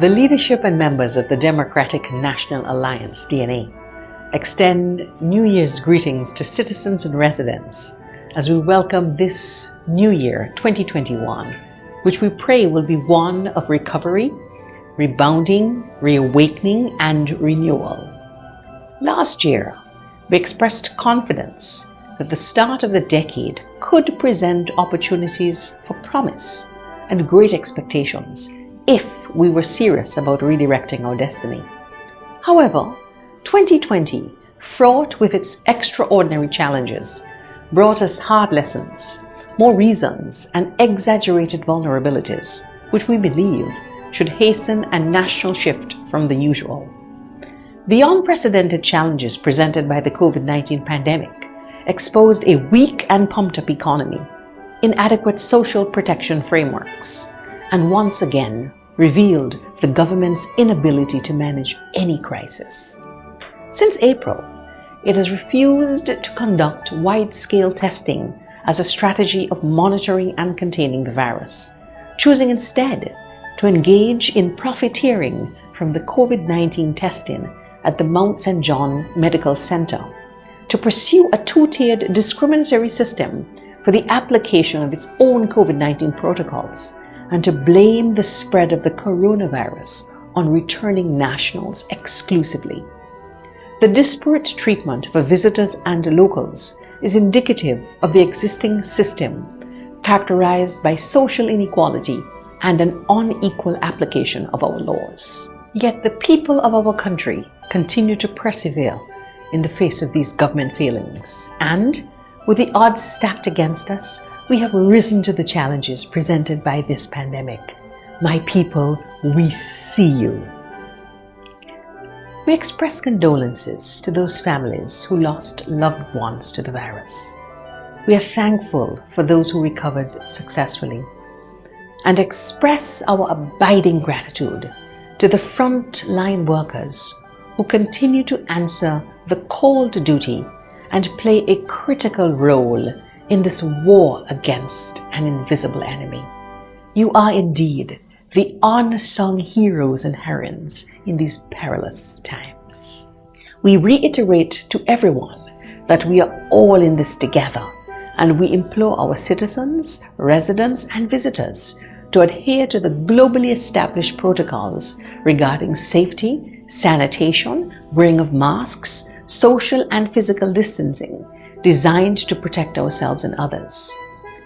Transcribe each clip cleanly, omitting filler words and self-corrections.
The leadership and members of the Democratic National Alliance, DNA, extend New Year's greetings to citizens and residents as we welcome this new year, 2021, which we pray will be one of recovery, rebounding, reawakening, and renewal. Last year, we expressed confidence that the start of the decade could present opportunities for promise and great expectations if we were serious about redirecting our destiny. However, 2020, fraught with its extraordinary challenges, brought us hard lessons, more reasons, and exaggerated vulnerabilities, which we believe should hasten a national shift from the usual. The unprecedented challenges presented by the COVID-19 pandemic exposed a weak and pumped-up economy, inadequate social protection frameworks, and once again revealed the government's inability to manage any crisis. Since April, it has refused to conduct wide-scale testing as a strategy of monitoring and containing the virus, choosing instead to engage in profiteering from the COVID-19 testing at the Mount St. John Medical Center, to pursue a two-tiered discriminatory system for the application of its own COVID-19 protocols, and to blame the spread of the coronavirus on returning nationals exclusively. The disparate treatment for visitors and locals is indicative of the existing system, characterized by social inequality and an unequal application of our laws. Yet the people of our country continue to persevere in the face of these government failings, and with the odds stacked against us, we have risen to the challenges presented by this pandemic. My people, we see you. We express condolences to those families who lost loved ones to the virus. We are thankful for those who recovered successfully, and express our abiding gratitude to the front-line workers who continue to answer the call to duty and play a critical role in this war against an invisible enemy. You are indeed the unsung heroes and heroines in these perilous times. We reiterate to everyone that we are all in this together, and we implore our citizens, residents, and visitors to adhere to the globally established protocols regarding safety, sanitation, wearing of masks, social and physical distancing, designed to protect ourselves and others.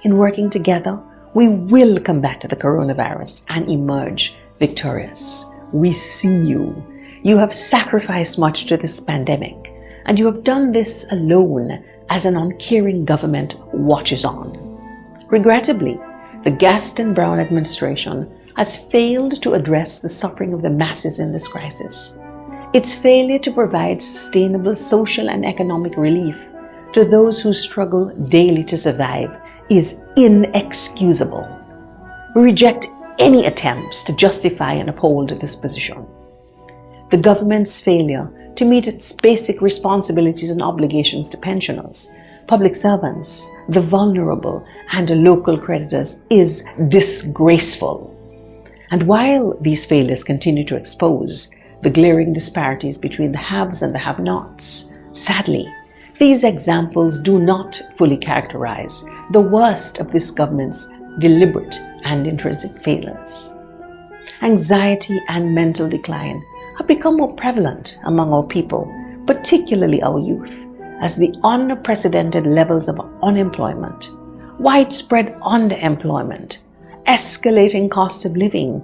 In working together, we will combat the coronavirus and emerge victorious. We see you. You have sacrificed much to this pandemic, and you have done this alone as an uncaring government watches on. Regrettably, the Gaston Brown administration has failed to address the suffering of the masses in this crisis. Its failure to provide sustainable social and economic relief to those who struggle daily to survive is inexcusable. We reject any attempts to justify and uphold this position. The government's failure to meet its basic responsibilities and obligations to pensioners, public servants, the vulnerable, and local creditors is disgraceful. And while these failures continue to expose the glaring disparities between the haves and the have-nots, sadly, these examples do not fully characterize the worst of this government's deliberate and intrinsic failures. Anxiety and mental decline have become more prevalent among our people, particularly our youth, as the unprecedented levels of unemployment, widespread underemployment, escalating cost of living,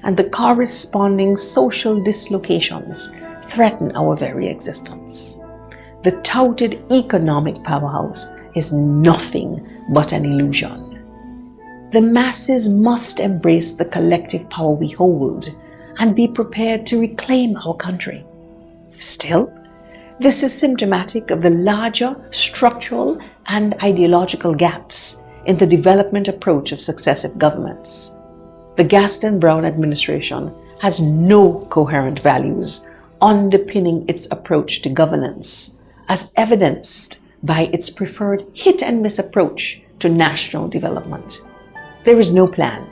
and the corresponding social dislocations threaten our very existence. The touted economic powerhouse is nothing but an illusion. The masses must embrace the collective power we hold and be prepared to reclaim our country. Still, this is symptomatic of the larger structural and ideological gaps in the development approach of successive governments. The Gaston Brown administration has no coherent values underpinning its approach to governance, as evidenced by its preferred hit-and-miss approach to national development. There is no plan,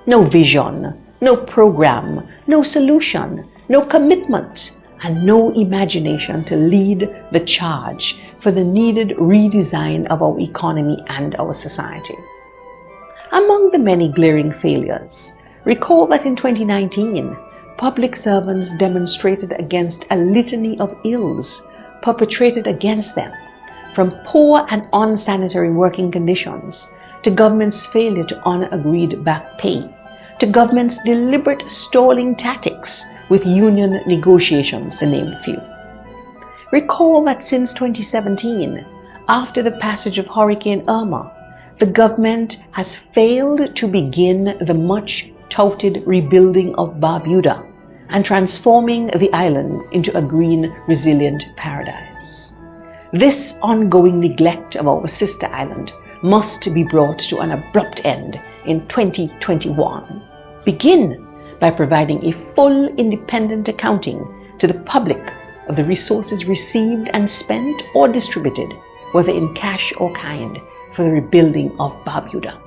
no vision, No program, no solution, no commitment, and no imagination to lead the charge for the needed redesign of our economy and our society. Among the many glaring failures, recall that in 2019, public servants demonstrated against a litany of ills perpetrated against them, from poor and unsanitary working conditions to government's failure to honor agreed back pay, to government's deliberate stalling tactics with union negotiations, to name a few. Recall that since 2017, after the passage of Hurricane Irma, the government has failed to begin the much-touted rebuilding of Barbuda and transforming the island into a green, resilient paradise. This ongoing neglect of our sister island must be brought to an abrupt end in 2021. Begin by providing a full independent accounting to the public of the resources received and spent or distributed, whether in cash or kind, for the rebuilding of Barbuda.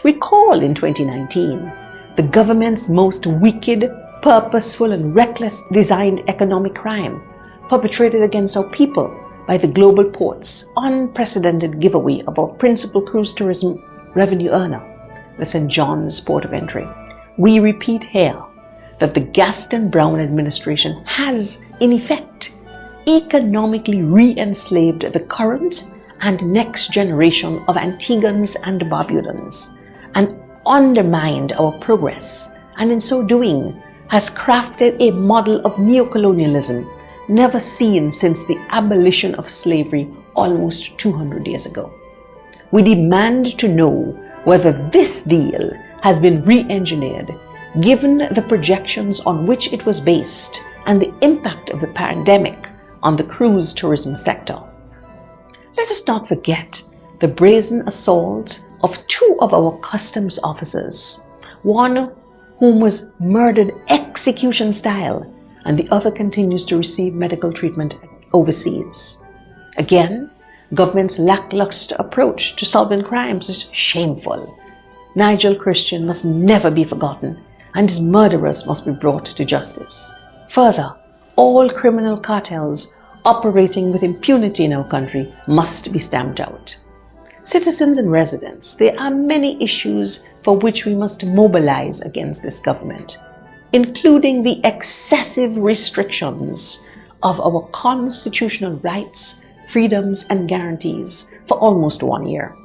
Recall in 2019, the government's most wicked, purposeful and reckless designed economic crime perpetrated against our people by the Global Port's unprecedented giveaway of our principal cruise tourism revenue earner, the St. John's Port of Entry. We repeat here that the Gaston Brown administration has, in effect, economically re-enslaved the current and next generation of Antiguans and Barbudans, and undermined our progress, and in so doing has crafted a model of neocolonialism never seen since the abolition of slavery almost 200 years ago. We demand to know whether this deal has been re-engineered, given the projections on which it was based and the impact of the pandemic on the cruise tourism sector. Let us not forget the brazen assault of two of our customs officers, one whom was murdered execution style, and the other continues to receive medical treatment overseas. Again, government's lackluster approach to solving crimes is shameful. Nigel Christian must never be forgotten, and his murderers must be brought to justice. Further, all criminal cartels operating with impunity in our country must be stamped out. Citizens and residents, there are many issues for which we must mobilize against this government, including the excessive restrictions of our constitutional rights, freedoms, and guarantees for almost 1 year.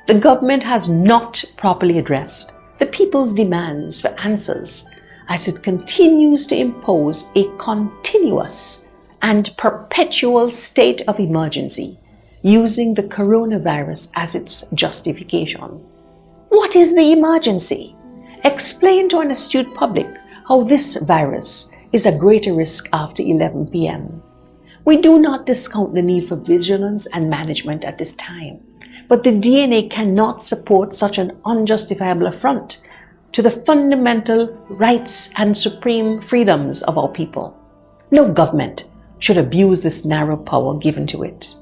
The government has not properly addressed the people's demands for answers as it continues to impose a continuous and perpetual state of emergency, using the coronavirus as its justification. What is the emergency? Explain to an astute public how this virus is a greater risk after 11 p.m. We do not discount the need for vigilance and management at this time, but the DNA cannot support such an unjustifiable affront to the fundamental rights and supreme freedoms of our people. No government should abuse this narrow power given to it.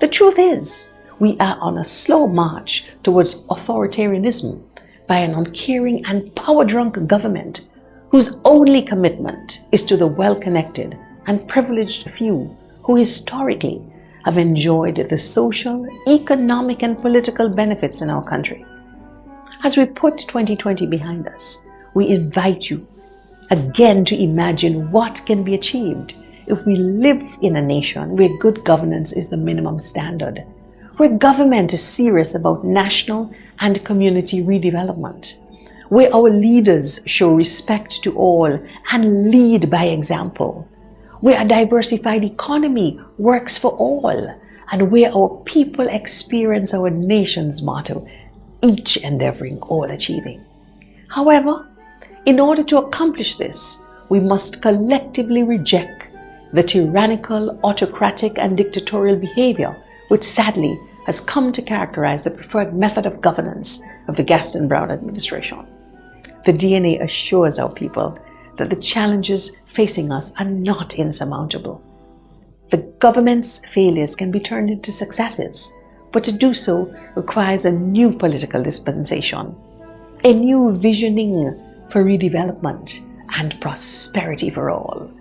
The truth is, we are on a slow march towards authoritarianism by an uncaring and power-drunk government whose only commitment is to the well-connected and privileged few who historically have enjoyed the social, economic, and political benefits in our country. As we put 2020 behind us, we invite you again to imagine what can be achieved if we live in a nation where good governance is the minimum standard, where government is serious about national and community redevelopment, where our leaders show respect to all and lead by example, where a diversified economy works for all, and where our people experience our nation's motto, each endeavoring, all achieving. However, in order to accomplish this, we must collectively reject the tyrannical, autocratic, and dictatorial behavior which sadly has come to characterize the preferred method of governance of the Gaston Brown administration. The DNA assures our people that the challenges facing us are not insurmountable. The government's failures can be turned into successes, but to do so requires a new political dispensation, a new visioning for redevelopment and prosperity for all.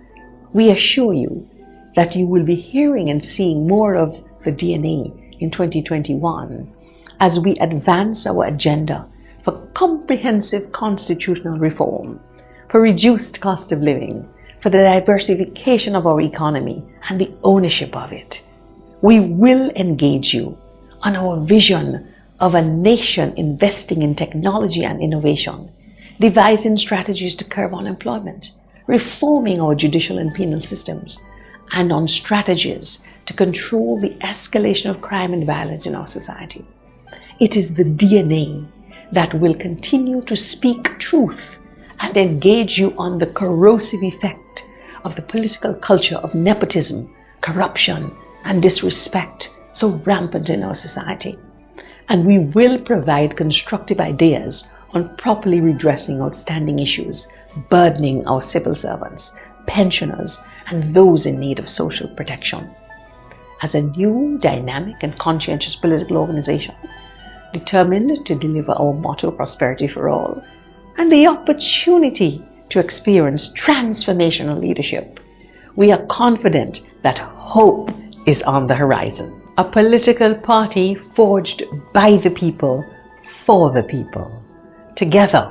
We assure you that you will be hearing and seeing more of the DNA in 2021 as we advance our agenda for comprehensive constitutional reform, for reduced cost of living, for the diversification of our economy and the ownership of it. We will engage you on our vision of a nation investing in technology and innovation, devising strategies to curb unemployment, reforming our judicial and penal systems, and on strategies to control the escalation of crime and violence in our society. It is the DNA that will continue to speak truth and engage you on the corrosive effect of the political culture of nepotism, corruption, and disrespect so rampant in our society. And we will provide constructive ideas on properly redressing outstanding issues burdening our civil servants, pensioners, and those in need of social protection. As a new, dynamic, and conscientious political organization, determined to deliver our motto, prosperity for all, and the opportunity to experience transformational leadership, we are confident that hope is on the horizon. A political party forged by the people, for the people. Together,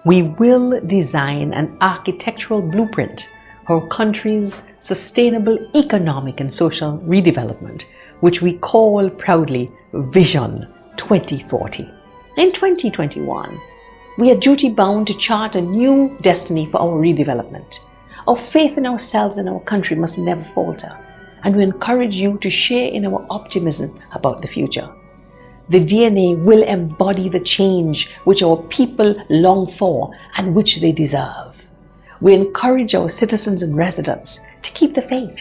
we will design an architectural blueprint for our country's sustainable economic and social redevelopment, which we call proudly Vision 2040. In 2021, we are duty-bound to chart a new destiny for our redevelopment. Our faith in ourselves and our country must never falter, and we encourage you to share in our optimism about the future. The DNA will embody the change which our people long for and which they deserve. We encourage our citizens and residents to keep the faith,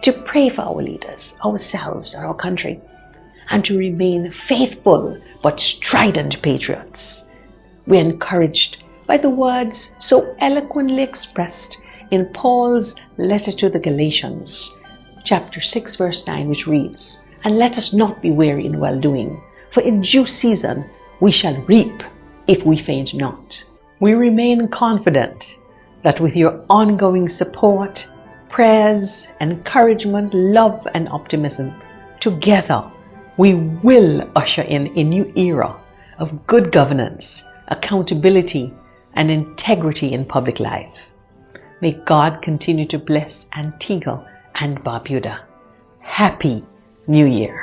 to pray for our leaders, ourselves, and our country, and to remain faithful but strident patriots. We are encouraged by the words so eloquently expressed in Paul's letter to the Galatians, chapter 6, verse 9, which reads, "And let us not be weary in well-doing, for in due season we shall reap if we faint not." We remain confident that with your ongoing support, prayers, encouragement, love, and optimism, together we will usher in a new era of good governance, accountability, and integrity in public life. May God continue to bless Antigua and Barbuda. Happy New Year.